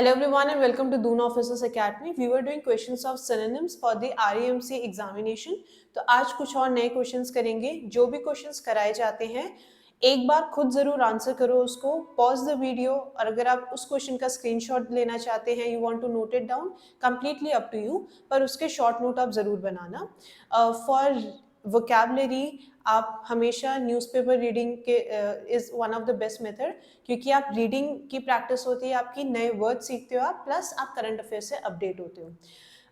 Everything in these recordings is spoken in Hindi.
Hello everyone and welcome to Doon Officers Academy. We were doing questions of synonyms for the REMC examination. तो आज कुछ और नए क्वेश्चंस करेंगे. जो भी क्वेश्चंस कराए जाते हैं एक बार खुद जरूर आंसर करो उसको, पॉज द वीडियो, और अगर आप उस क्वेश्चन का स्क्रीनशॉट लेना चाहते हैं, you want to note it down, completely up to you, पर उसके शॉर्ट नोट आप जरूर बनाना. फॉर वोकैबुलरी आप हमेशा न्यूज़पेपर रीडिंग के is one of the best method, क्योंकि आप रीडिंग की प्रैक्टिस होती है, आपकी नए वर्ड सीखते हो आप, प्लस आप करंट अफेयर से अपडेट होते हो.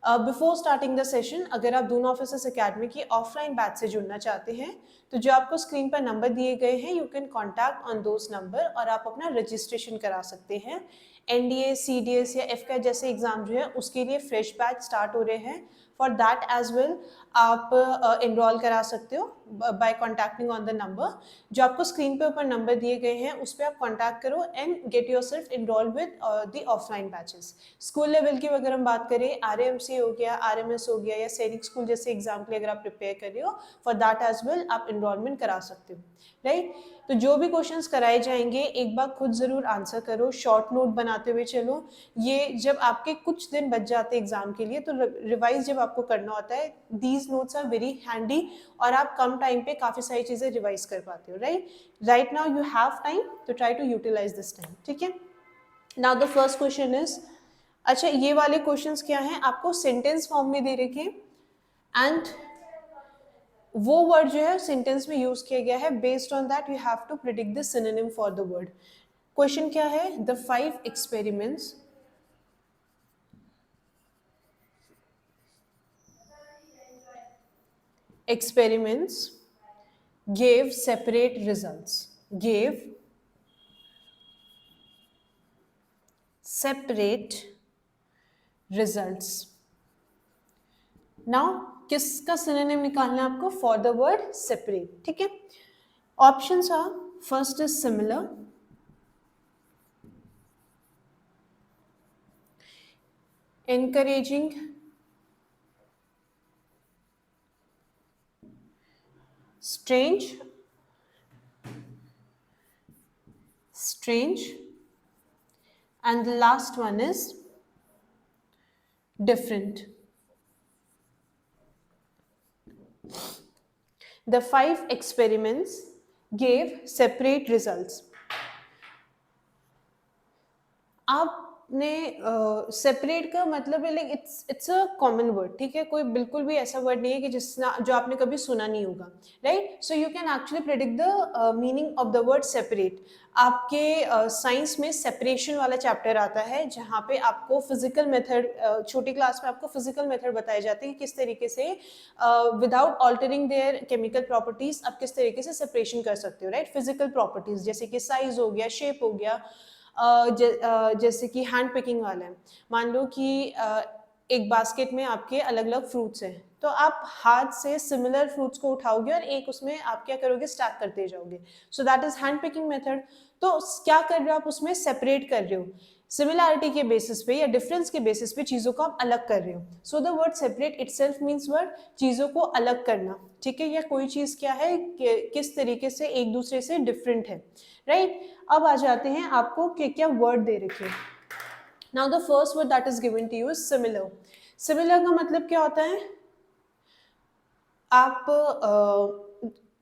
बिफोर स्टार्टिंग द सेशन, अगर आप दून ऑफिसर्स अकेडमी की ऑफलाइन बैच से जुड़ना चाहते हैं तो जो आपको स्क्रीन पर नंबर दिए गए हैं, you can contact on those number और आप अपना रजिस्ट्रेशन करा सकते हैं. NDA, CDS या FCAT जैसे एग्जाम जो है उसके लिए फ्रेश बैच स्टार्ट हो रहे हैं. फॉर दैट एज वेल आप इनरोल करा सकते हो by contacting on the number. जो आपको स्क्रीन पे ऊपर नंबर दिए गए हैं उस पर आप कॉन्टैक्ट करो and get yourself enrol with the offline batches. School level की अगर हम बात करें, RMC हो गया, RMS हो गया, या सैनिक स्कूल जैसे एग्जाम के लिए अगर आप प्रिपेयर कर रहे हो, फॉर दैट एज वेल आप इनरोलमेंट करा सकते हो. राइट, तो जो भी क्वेश्चंस कराए जाएंगे एक बार खुद जरूर आंसर करो, शॉर्ट नोट बनाते हुए चलो. ये जब आपके कुछ दिन बच जाते हैं एग्जाम के लिए, तो रिवाइज जब आपको करना होता है, these notes are very handy और आप कम टाइम पे काफ़ी सारी चीज़ें रिवाइज कर पाते हो. Right now you have time to try to utilize this time. ठीक है, now the first question is, अच्छा ये वाले क्वेश्चंस क्या हैं, आपको सेंटेंस फॉर्म में दे रखे एंड वो वर्ड जो है सेंटेंस में यूज किया गया है. Based on that you have to predict the synonym for the word. Question क्या है, the 5 experiments gave separate results. Gave separate results. Now किसका सिनोनिम निकालना है आपको फॉर द वर्ड सेपरेट. ठीक है, options are, first is similar, encouraging, strange, and the last one is different. The 5 experiments gave separate results. आपने सेपरेट का मतलब है like it's a common word. ठीक है, कोई बिल्कुल भी ऐसा वर्ड नहीं है कि जो आपने कभी सुना नहीं होगा. Right, so you can actually predict the meaning of the word separate. आपके साइंस में सेपरेशन वाला चैप्टर आता है जहाँ पे आपको फिजिकल मेथड, छोटी क्लास में आपको फिजिकल मेथड बताए जाते हैं कि किस तरीके से without altering there chemical properties आप किस तरीके से सेपरेशन कर सकते हो. राइट, फिजिकल प्रॉपर्टीज जैसे कि साइज हो गया, शेप हो गया, जैसे कि हैंड पिकिंग वाला है. मान लो कि एक बास्केट में आपके अलग अलग फ्रूट्स हैं, तो आप हाथ से सिमिलर फ्रूट्स को उठाओगे और एक उसमें आप क्या करोगे, स्टैक करते जाओगे. So that is hand picking method. तो क्या कर रहे हो आप, उसमें सेपरेट कर रहे हो, सिमिलैरिटी के बेसिस पे या डिफरेंस के बेसिस पे चीज़ों को आप अलग कर रहे हो. So the word separate itself means word चीज़ों को अलग करना. ठीक है, या कोई चीज़ क्या है किस तरीके से एक दूसरे से डिफरेंट है. राइट, अब आ जाते हैं आपको क्या क्या वर्ड दे रखे. Now the first word that is given to you is similar. Similar का मतलब क्या होता है, आप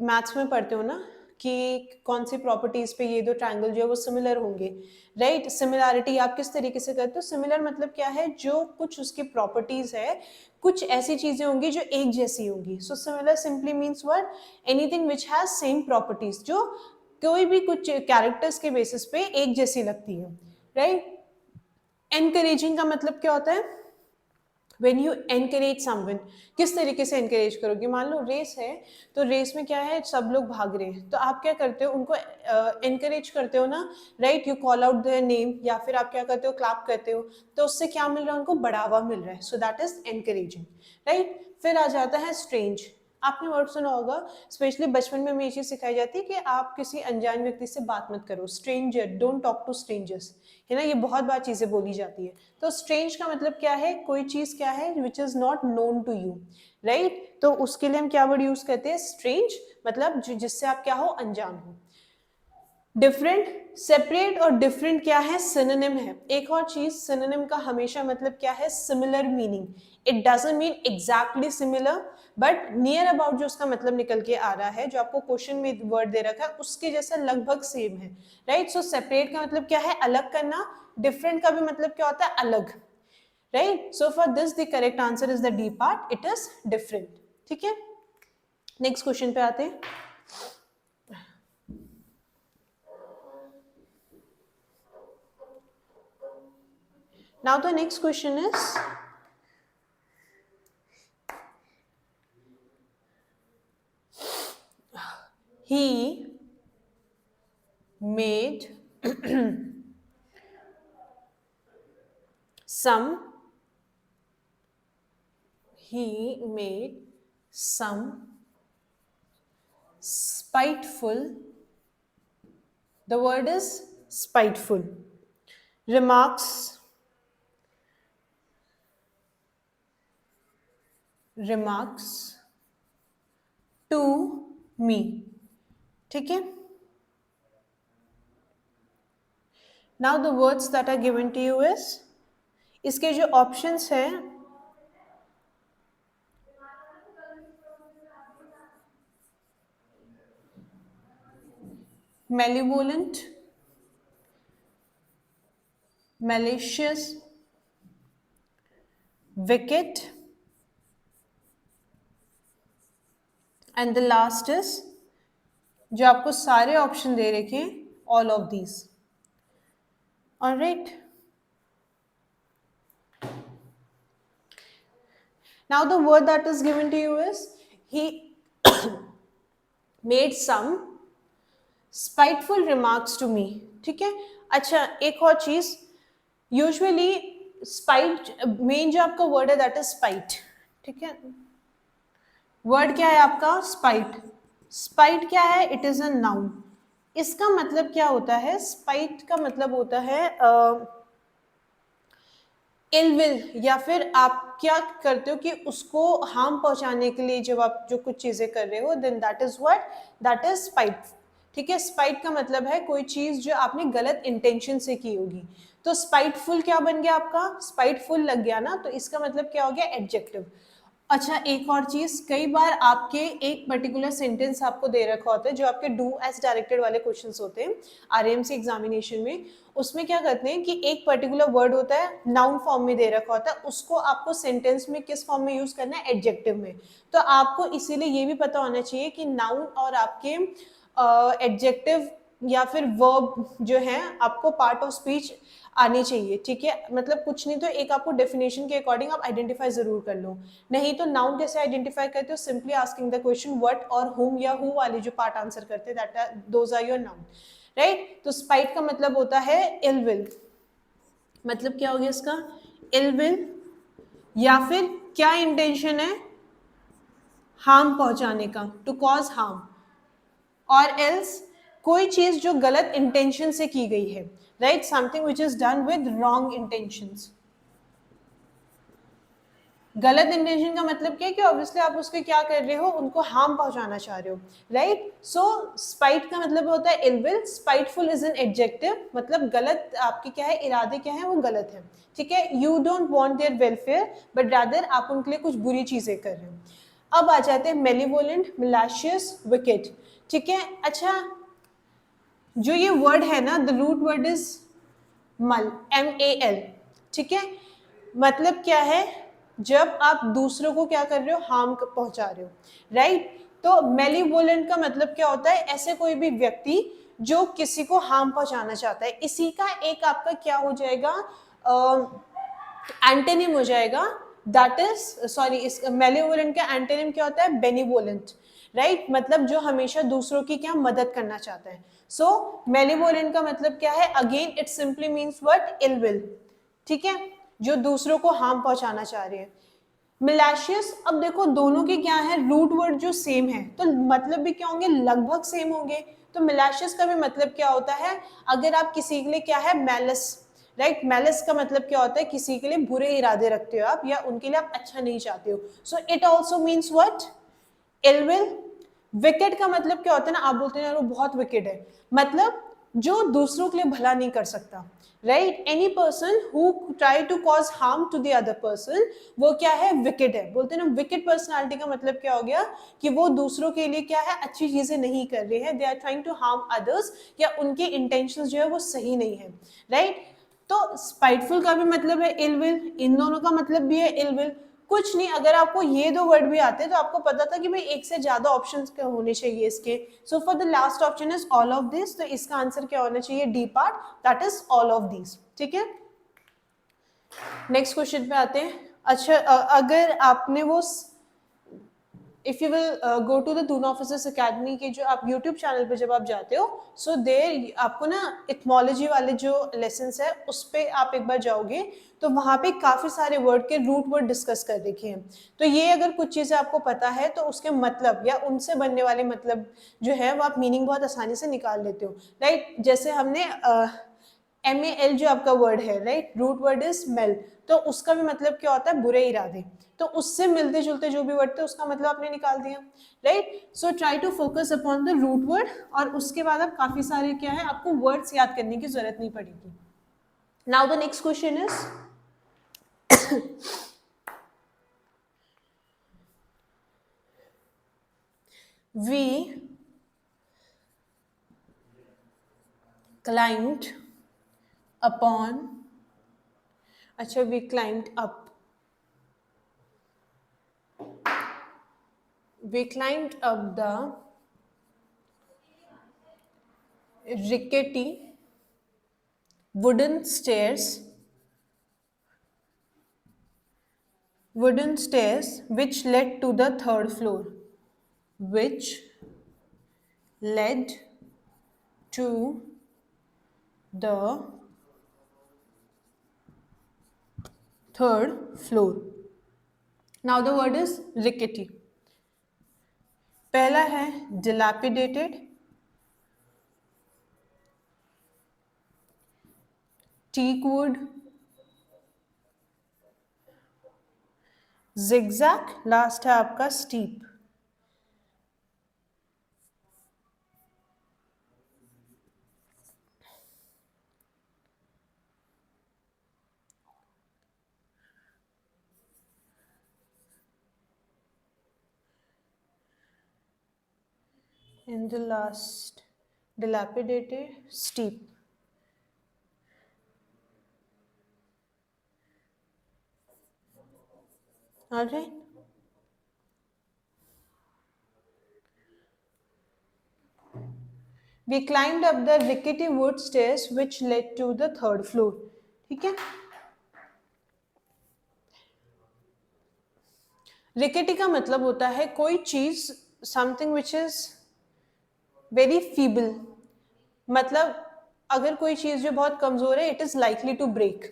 मैथ्स में पढ़ते हो ना कि कौन सी प्रॉपर्टीज पे ये दो ट्रायंगल जो है वो सिमिलर होंगे. राइट, सिमिलैरिटी आप किस तरीके से करते हो. सिमिलर मतलब क्या है, जो कुछ उसकी प्रॉपर्टीज है, कुछ ऐसी चीजें होंगी जो एक जैसी होंगी. So similar simply means word anything which has same properties, जो कोई भी कुछ कैरेक्टर्स के बेसिस पे एक जैसी लगती है. राइट, एनकरेजिंग का मतलब क्या होता है, When you encourage someone, किस तरीके से encourage करोगे. मान लो रेस है, तो रेस में क्या है, सब लोग भाग रहे हैं, तो आप क्या करते हो, उनको encourage करते हो ना. Right, you call out their name, या फिर आप क्या करते हो, क्लैप करते हो, तो उससे क्या मिल रहा है, उनको बढ़ावा मिल रहा है. So that is encouraging. Right, फिर आ जाता है strange. आपने वर्ड सुना होगा, स्पेशली बचपन में हमें ये चीज सिखाई जाती है कि आप किसी अनजान व्यक्ति से बात मत करो. Stranger, don't talk to strangers, है ना, ये बहुत बार चीजें बोली जाती है. तो स्ट्रेंज का मतलब क्या है, कोई चीज क्या है which is not known to you. Right, तो उसके लिए हम क्या वर्ड यूज करते हैं, स्ट्रेंज, मतलब जिससे आप क्या हो, अनजान हो. डिफरेंट, सेपरेट और डिफरेंट क्या है, सिनोनिम है। एक और चीज, सिनोनिम का हमेशा मतलब क्या है, similar meaning. It doesn't mean exactly similar, but near about जो उसका मतलब निकल के आ रहा है, जो आपको क्वेश्चन में वर्ड दे रखा है उसके जैसा लगभग सेम है, राइट। सो सेपरेट का मतलब क्या है, अलग करना। डिफरेंट का भी मतलब क्या होता है, अलग, right. So for this the correct answer is the D part, it is different. ठीक है, नेक्स्ट क्वेश्चन पे आते हैं। Now the next question is, he made some spiteful, the word is spiteful, remarks to me। ठीक है, now the words that are given to you is, इसके जो ऑप्शंस हैं, malevolent, malicious, wicked, and the last is, जो आपको सारे ऑप्शन दे रखे हैं, all of these. Alright, now the word that is given to you is, he made some spiteful remarks to me. ठीक है, अच्छा एक और चीज, यूजुअली स्पाइट, मेन जो आपका वर्ड है दैट इज स्पाइट। ठीक है, वर्ड क्या है आपका, स्पाइट। स्पाइट क्या है, इट इज अ नाउन। इसका मतलब क्या होता है, स्पाइट का मतलब होता है इल विल, या फिर आप क्या करते हो कि उसको हार्म पहुंचाने के लिए जब आप जो कुछ चीजें कर रहे हो, then that is what, that is spite. ठीक है, स्पाइट का मतलब है कोई चीज जो आपने गलत इंटेंशन से की होगी। तो स्पाइटफुल क्या बन गया आपका, स्पाइटफुल लग गया ना, तो इसका मतलब क्या हो गया, एडजेक्टिव। अच्छा एक और चीज, कई बार आपके एक पर्टिकुलर सेंटेंस आपको दे रखा होता है, जो आपके डू एज डायरेक्टेड वाले क्वेश्चंस होते हैं आरएमसी एग्जामिनेशन में, उसमें क्या करते हैं कि एक पर्टिकुलर वर्ड होता है, नाउन फॉर्म में दे रखा होता है, उसको आपको सेंटेंस में किस फॉर्म में यूज करना है, एडजेक्टिव में। तो आपको इसीलिए ये भी पता होना चाहिए कि नाउन और आपके एडजेक्टिव या फिर वर्ब जो है आपको पार्ट ऑफ स्पीच आनी चाहिए। ठीक है, मतलब कुछ नहीं तो एक आपको डेफिनेशन के अकॉर्डिंग आप आइडेंटिफाई जरूर कर लो। नहीं तो नाउन कैसे आइडेंटिफाई करते हो, simply asking the question what और हुम या हु वाली जो पार्ट आंसर करते हैं, that those are your noun, right. तो स्पाइट का मतलब होता है इल विल, मतलब क्या हो गया इसका, इल विल, या फिर क्या इंटेंशन है, हार्म पहुंचाने का, टू कॉज हार्म, और एल्स कोई चीज जो गलत इंटेंशन से की गई है, right, something which is done with wrong intentions. गलत इंटेंशन का मतलब क्या है कि ऑब्वियसली आप उसके क्या कर रहे हो, उनको हार्म पहुंचाना चाह रहे हो, राइट। सो स्पाइट का मतलब होता है ill will, spiteful is an adjective, मतलब गलत आपके क्या है, इरादे क्या है, वो गलत है। ठीक है, you don't want their welfare, but rather आप उनके लिए कुछ बुरी चीजें कर रहे हो। अब आ जाते हैं मेलिवोलेंट, मिलाशियस, विकेड। ठीक है, अच्छा जो ये वर्ड है ना, द रूट वर्ड इज मल, MAL। ठीक है, मतलब क्या है, जब आप दूसरों को क्या कर रहे हो, हार्म पहुंचा रहे हो, राइट। तो मेलिवोलेंट का मतलब क्या होता है, ऐसे कोई भी व्यक्ति जो किसी को हार्म पहुंचाना चाहता है। इसी का एक आपका क्या हो जाएगा, एंटोनिम हो जाएगा, दैट इज, सॉरी, इस मेलिवोलेंट का एंटोनिम क्या होता है, बेनिवोलेंट, राइट। मतलब जो हमेशा दूसरों की क्या मदद करना चाहता है। सो मेलिवोलेंट का मतलब क्या है, again it simply means what, ill will. ठीक है, जो दूसरों को हार्म पहुंचाना चाह रहे हैं। मिलाशियस, अब देखो दोनों के क्या है, रूट वर्ड जो सेम है, तो मतलब भी क्या होंगे, लगभग सेम होंगे। तो मिलाशियस का भी मतलब क्या होता है, अगर आप किसी के लिए क्या है, मैलिस, राइट। मैलिस का मतलब क्या होता है, किसी के लिए बुरे इरादे रखते हो आप, या उनके लिए आप अच्छा नहीं चाहते हो। So it also means what, ill will. Wicked का मतलब क्या होता है ना, आप बोलते हैं यार वो बहुत विकेड है, मतलब जो दूसरों के लिए भला नहीं कर सकता, right. Any person who try to cause harm to the other person, वो क्या है, विकेट है। बोलते हैं ना विकेट पर्सनालिटी का मतलब क्या हो गया कि वो दूसरों के लिए क्या है, अच्छी चीजें नहीं कर रहे हैं, they are trying to harm others, या उनके इंटेंशंस जो है वो सही नहीं है, राइट। तो स्पाइटफुल का भी मतलब है इल विल, इन दोनों का मतलब भी है इल विल। कुछ नहीं, अगर आपको ये दो वर्ड भी आते तो आपको पता था कि भाई एक से ज्यादा ऑप्शंस होने चाहिए इसके। So for the last option is all of this, तो इसका आंसर क्या होना चाहिए, D part, that is all of this, ठीक है। नेक्स्ट क्वेश्चन पे आते हैं। अच्छा, अगर आपने वो if you will go to the Doon officers academy के जो आप यूट्यूब चैनल पे जब आप जाते हो, सो देर आपको ना इथमोलॉजी वाले जो लेसन्स है उस पर आप एक बार जाओगे तो वहाँ पे काफ़ी सारे वर्ड के रूट वर्ड डिस्कस कर देखे हैं। तो ये अगर कुछ चीज़ें आपको पता है तो उसके मतलब या उनसे बनने वाले मतलब जो है वो आप मीनिंग बहुत आसानी से निकाल लेते हो, राइट। जैसे हमने MAL जो आपका वर्ड है, right, root word is mal, तो उसका भी मतलब क्या होता है, बुरे इरादे। तो उससे मिलते जुलते जो भी वर्ड थे उसका मतलब आपने निकाल दिया, right. So try to focus upon the root word, और उसके बाद आप काफी सारे क्या है, आपको वर्ड्स याद करने की जरूरत नहीं पड़ेगी। Now the next question is we climbed upon, अच्छा, we climbed up, we climbed up the rickety wooden stairs which led to the third floor, which led to the third floor. Now the word is rickety. पहला है dilapidated, teak wood, zigzag, last है आपका steep. In the last, dilapidated, steep. All right. We climbed up the rickety wood stairs which led to the third floor. ठीक है। रिकेटी का मतलब होता है कोई चीज, something which is very feeble, मतलब अगर कोई चीज जो बहुत कमजोर है, it is likely to break,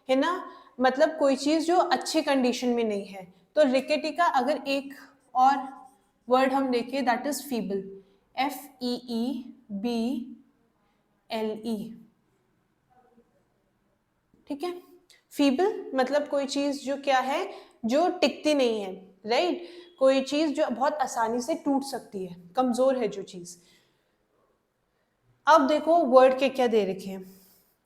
है ना। मतलब कोई चीज जो अच्छी कंडीशन में नहीं है। तो रिकेटी का अगर एक और वर्ड हम देखें, दैट इज फीबल, FEEBLE, ठीक है। फीबल मतलब कोई चीज जो क्या है, जो टिकती नहीं है, राइट। कोई चीज जो बहुत आसानी से टूट सकती है, कमजोर है जो चीज। अब देखो वर्ड के क्या दे रखे हैं।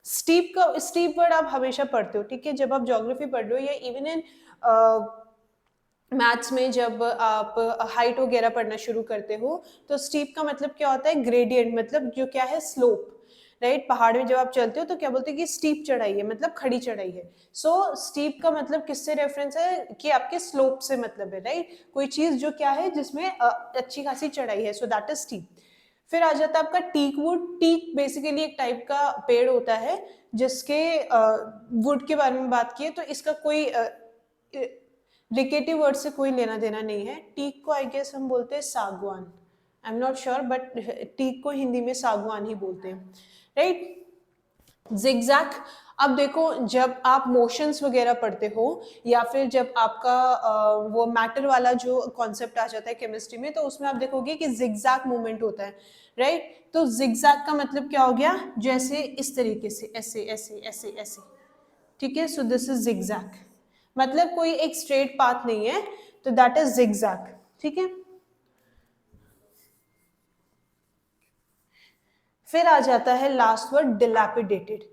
स्टीप का, स्टीप वर्ड आप हमेशा पढ़ते हो, ठीक है, जब आप ज्योग्राफी पढ़ रहे हो या इवन इन मैथ्स में जब आप हाइट वगैरह पढ़ना शुरू करते हो, तो स्टीप का मतलब क्या होता है, ग्रेडियंट, मतलब जो क्या है, स्लोप, राइट। पहाड़ में जब आप चलते हो तो क्या बोलते हैं कि स्टीप चढ़ाई है, मतलब खड़ी चढ़ाई है। सो स्टीप का मतलब किससे रेफरेंस है, कि आपके स्लोप से मतलब है, राइट। कोई चीज जो क्या है जिसमें अच्छी खासी चढ़ाई है, सो दैट इज स्टीप। फिर आ जाता है आपका टीक वुड। टीक बेसिकली एक टाइप का पेड़ होता है जिसके वुड के बारे में बात की तो इसका कोई रिकेटिव वर्ड से कोई लेना देना नहीं है। टीक को आई गेस हम बोलते हैं सागवान, I am not sure, but teak को हिंदी में सागवान ही बोलते हैं, राइट। जिगजैग, अब देखो जब आप मोशंस वगैरह पढ़ते हो या फिर जब आपका वो मैटर वाला जो कॉन्सेप्ट आ जाता है केमिस्ट्री में, तो उसमें आप देखोगे कि जिगजैग मूवमेंट होता है, राइट। तो जिगजैग का मतलब क्या हो गया, जैसे इस तरीके से, ऐसे ऐसे ऐसे ऐसे, ठीक है। सो दिस इज जिगजैग, मतलब कोई एक स्ट्रेट पाथ नहीं है, तो दैट इज जिगजैग, ठीक है। फिर आ जाता है last word dilapidated.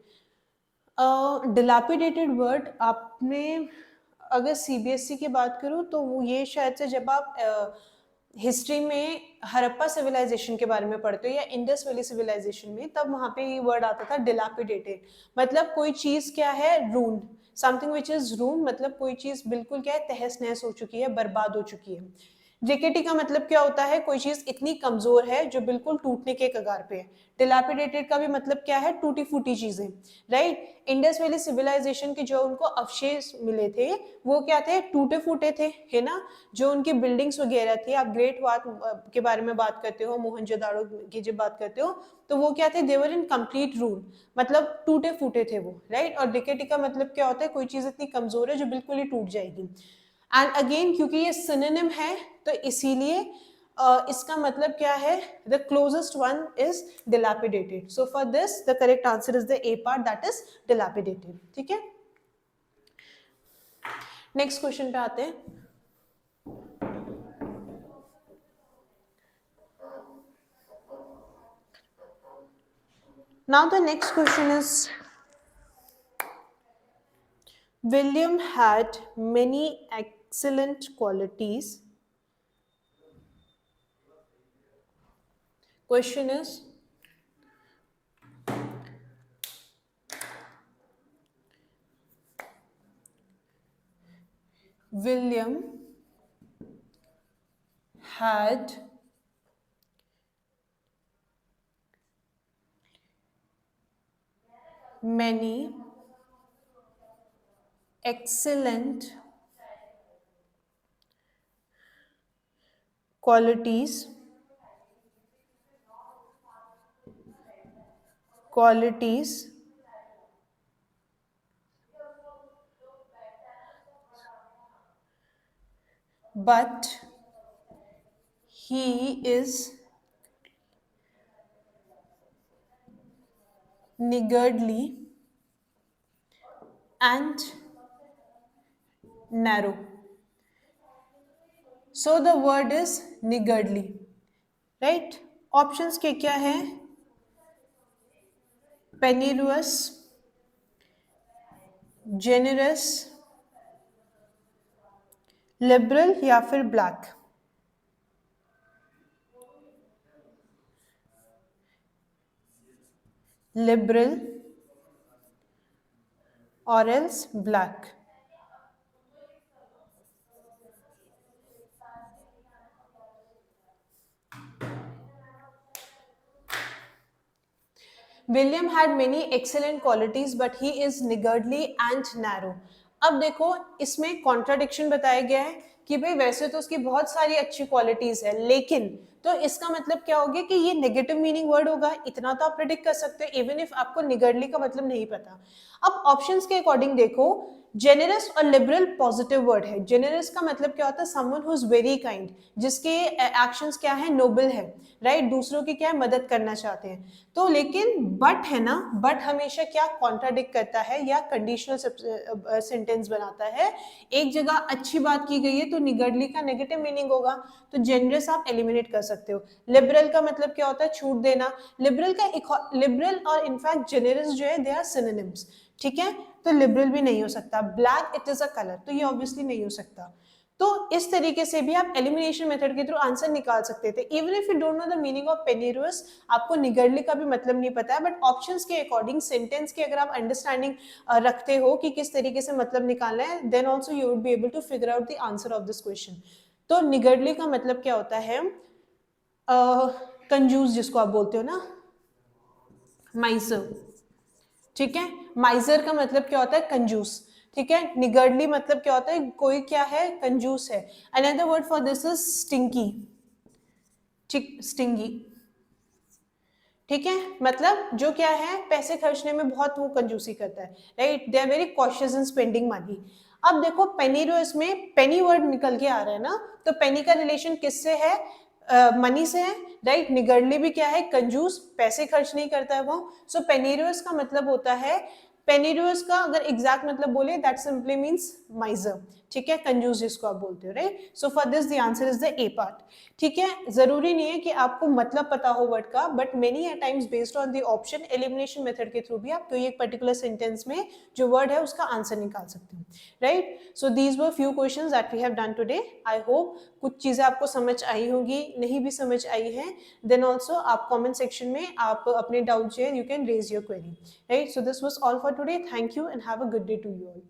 Dilapidated word आपने अगर सीबीएसई की बात करूँ तो वो ये शायद से जब आप हिस्ट्री में हड़प्पा सिविलाइजेशन के बारे में पढ़ते हो या इंडस वैली सिविलाइजेशन में, तब वहां पे ये वर्ड आता था डिलैपिडेटेड। मतलब कोई चीज क्या है, रून, समथिंग विच इज रून, मतलब कोई चीज बिल्कुल क्या है, तहस नहस हो चुकी है, बर्बाद हो चुकी है। डिकेटी का मतलब क्या होता है, कोई चीज इतनी कमजोर है जो बिल्कुल टूटने के कगार पे है। डिलैपिडेटेड का भी मतलब क्या है, टूटी फूटी चीजें, राइट। इंडस वैली सिविलाइजेशन के जो उनको अवशेष मिले थे वो क्या थे, टूटे फूटे थे, है ना। जो उनकी बिल्डिंग्स वगैरह थी, आप ग्रेट वॉल के बारे में बात करते हो, मोहनजोदाड़ो की जब बात करते हो, तो वो क्या थे, देवर इन कंप्लीट रूल, मतलब टूटे फूटे थे वो, राइट। और डिकेटी का मतलब क्या होता है, कोई चीज इतनी कमजोर है जो बिल्कुल ही टूट जाएगी। एंड अगेन क्योंकि ये सिनोनिम है तो इसीलिए इसका मतलब क्या है, the closest one is dilapidated. So for this the correct answer is the A part, that is dilapidated. ठीक है, नेक्स्ट क्वेश्चन पे आते हैं। Now the next question is, William had many excellent qualities. Question is, William had many excellent qualities but he is niggardly and narrow. So the word is niggardly, right? Options के क्या है, penurious, generous, liberal या फिर black। liberal or else black। William had many excellent qualities but he is niggardly and narrow। अब देखो इसमें कॉन्ट्राडिक्शन बताया गया है कि भाई वैसे तो उसकी बहुत सारी अच्छी क्वालिटीज है, लेकिन तो इसका मतलब क्या हो गया कि ये नेगेटिव मीनिंग वर्ड होगा, इतना तो आप प्रेडिक्ट कर सकते हो इवन इफ आपको निगर्डली का मतलब नहीं पता। अब ऑप्शंस के अकॉर्डिंग देखो, जेनरस और लिबरल पॉजिटिव वर्ड है। जेनरस का मतलब क्या होता है, someone who is very kind, जिसके एक्शंस क्या है, नोबल है, राइट, दूसरों की क्या है, मदद करना चाहते हैं। तो लेकिन बट है ना, बट हमेशा क्या कॉन्ट्राडिक्ट करता है या कंडीशनल सेंटेंस बनाता है। एक जगह अच्छी बात की गई है तो निगर्डली का नेगेटिव मीनिंग होगा, तो जेनरस आप एलिमिनेट कर सकते हो। लिबरल का मतलब क्या होता है, छूट देना। लिबरल और इनफैक्ट जेनरस जो है दे आर सिनोनिम्स, ठीक है, तो लिबरल भी नहीं हो सकता। Black it is a colour, तो ये ऑब्वियसली नहीं हो सकता। तो इस तरीके से भी आप एलिमिनेशन मेथड के थ्रू आंसर निकाल सकते थे। Even if you don't know the meaning of penurious, आपको निगर्डली का भी मतलब नहीं पता है, बट ऑप्शंस के अकॉर्डिंग सेंटेंस की अगर आप अंडरस्टैंडिंग रखते हो कि किस तरीके से मतलब निकालना है, then also you would be able to figure out the answer of this question. तो निगर्डली का मतलब क्या होता है, कंजूस जिसको आप बोलते हो ना, माइजर, ठीक है। माइजर का मतलब क्या होता है, कंजूस, ठीक है। निगर्डली मतलब क्या होता है, कोई क्या है, कंजूस है। Another word for this is stinky, ठीक, स्टिंगी, ठीक है, मतलब जो क्या है, पैसे खर्चने में बहुत वो कंजूसी करता है, right, they are very cautious in spending money. अब देखो पेनीरोस में पेनी वर्ड निकल के आ रहा है ना, तो पेनी का रिलेशन किससे है, मनी से है, राइट। निगर्डली भी क्या है, कंजूस, पैसे खर्च नहीं करता है वो। सो पेनीरोस का मतलब होता है, पेनीरोस का अगर एग्जैक्ट मतलब बोले दैट सिंपली मीन्स माइजर, ठीक है, कंजूस जिसको आप बोलते हो, right. So for this the answer is the A part, ठीक है। जरूरी नहीं है कि आपको मतलब पता हो वर्ड का, but many times based on the option elimination method के थ्रू भी आप कोई एक पर्टिकुलर सेंटेंस में जो वर्ड है उसका आंसर निकाल सकते हो, right. So these were few questions that we have done today. I hope कुछ चीजें आपको समझ आई होंगी, नहीं भी समझ आई है देन ऑल्सो आप कॉमेंट सेक्शन में आप अपने डाउट जो है you can raise your query, right. So this was all for today, thank you and have a good day to you all.